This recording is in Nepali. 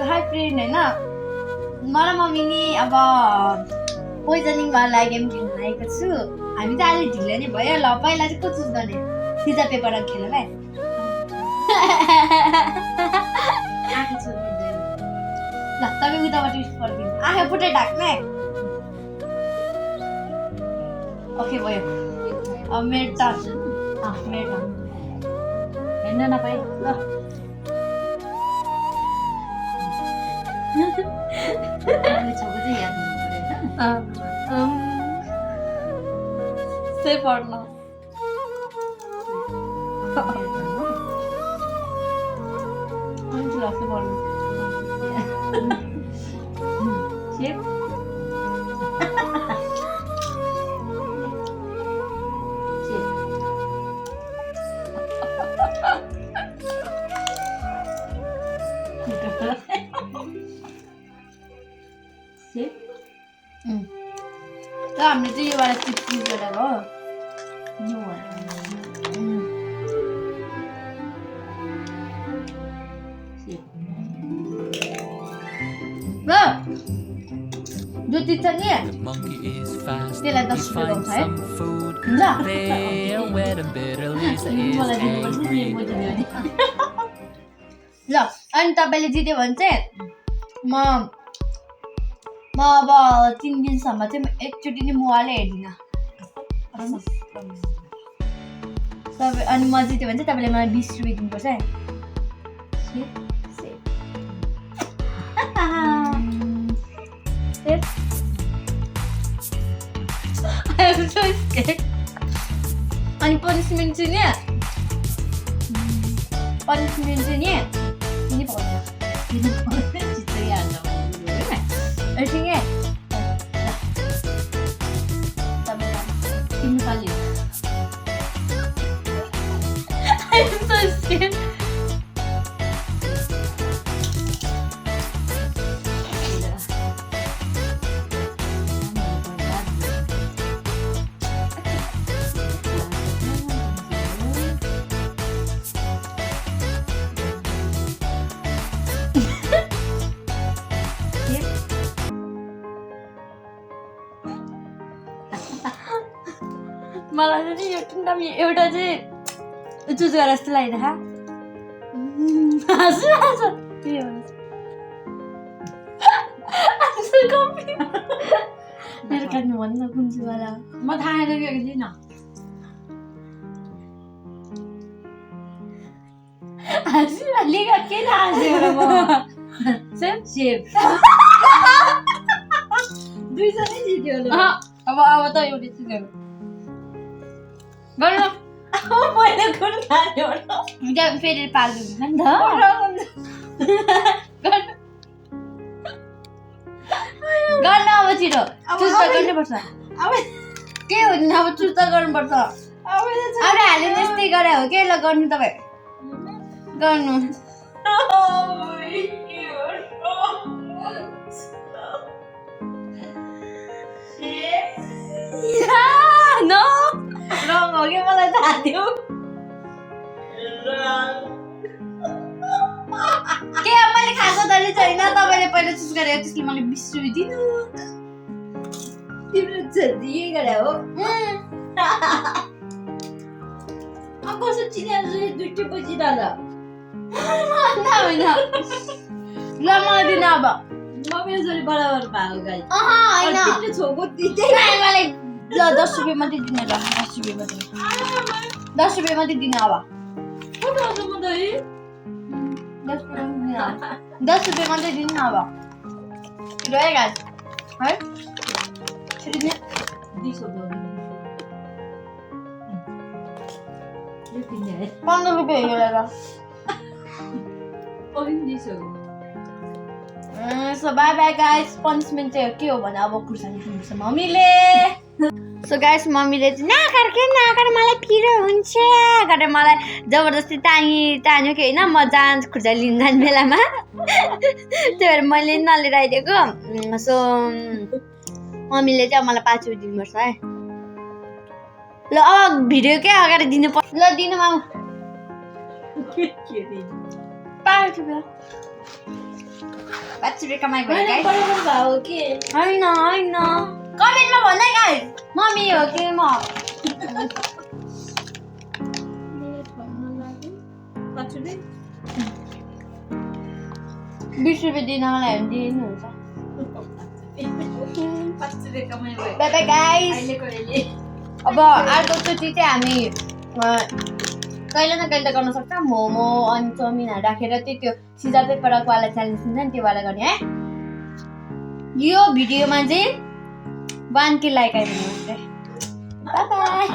हाई फ्रेन्ड होइन मलाई मम्मी नि अब पोइजनिङ वाला गेम खेल्न आएको छु हामी त अलि ढिलो नै भयो ल पहिला चाहिँ को चुज गर्ने सिजा पेपर खेलौँ है ल तपाईँ उताबाट युज गरिदिनु आँखा पुटै ढाक्ने ओके भयो अब मेरो टर्न मेरो टर्न हेर्न नपाए ल Say for now. Angela, say for now. Shape. Shape. ल हामीले चाहिँ यो वाला चिप युज गरेर हो ल जति छ नि त्यसलाई 10 रुपियाँ पाउँछ है ल ल अनि तपाईँले जित्यो भने चाहिँ म अब 3 दिनसम्म चाहिँ एकचोटि नै मोबाइलै हेर्दिनँ तपाईँ अनि म जित्यो भने चाहिँ तपाईँले मलाई 20 रुपियाँ दिनुपर्छ है अनि पनिसमेन्ट चाहिँ नि Everything है I'm so scared. मलाई चाहिँ यो किनभने एउटा चाहिँ चुज गरेर जस्तो लागिरहेको मेरो काट्नु भन्नु कुन चाहिँ वाला म थाहा छैन लिगा के थाहा सेम सेप दुईजनै जित्यो अब त एउटै चुज गर्नु गर्नु मैले कुन खाने हो त्यहाँ फेरि पाल्नु नि त गर्न अब छिटो चुज गर्नुपर्छ के हुँदैन अब चुज त गर्नुपर्छ अरे हाल्यो त्यस्तै गरे हो के ल गर्नु तपाईँ गर्नु नो रङ हो कि मलाई थाहा थियो के अब मैले खाएको तरी छैन तपाईँले पहिला चुज गरेको त्यसले मलाई 20 रुपियाँ दिनु तिम्रो जति यही गरे हो कसो चिनेर दुईटै पछि दादा होइन ल मलाई दिन अब म मेरो छोरी बराबर भएको गाई होइन छोको मलाई 10 रुपियाँ मात्रै दिने ल 10 रुपियाँ मात्रै 10 रुपियाँ मात्रै दिने अब 10 रुपियाँ मात्रै दिनु न अब रह्यो गाइस है छिटो दिने 15 रुपियाँ हो ल so by by guys punishment चाहिँ के हो भने अब खुर्सानी खानुपर्छ मम्मीले सो गाइस मम्मीले चाहिँ नाकर मलाई पिरो हुन्छ गरेर मलाई जबरजस्ती तान्यो कि होइन म जान्छ खुर्सानी लिन जाने बेलामा त्यही भएर मैले नलिएर आइदिएको सो मम्मीले चाहिँ अब मलाई 5 रुपियाँ दिनुपर्छ है ल अब भिडियो के अगाडि दिनु पर्छ ल दिनु माउ 5 रुपियाँ 5 रुपियाँ कमाइ भयो गाइस बराबर भाउ के हैन कमेन्टमा भन है गाइस मम्मी हो कि म 20 रुपियाँ दिनलाई भने दिनुहुन्छ बाइ बाइ गाइस अब अर्कोचोटि चाहिँ हामी कहिले न कहिले त गर्न सक्छ मोमो अनि चाउमिनहरू राखेर चाहिँ त्यो सिजर पेपरवाला च्यालेन्ज हुन्छ नि त्यो वाला गर्ने है यो भिडियोमा चाहिँ 1K लाइक आइदिनुहोस् है बाइ बाइ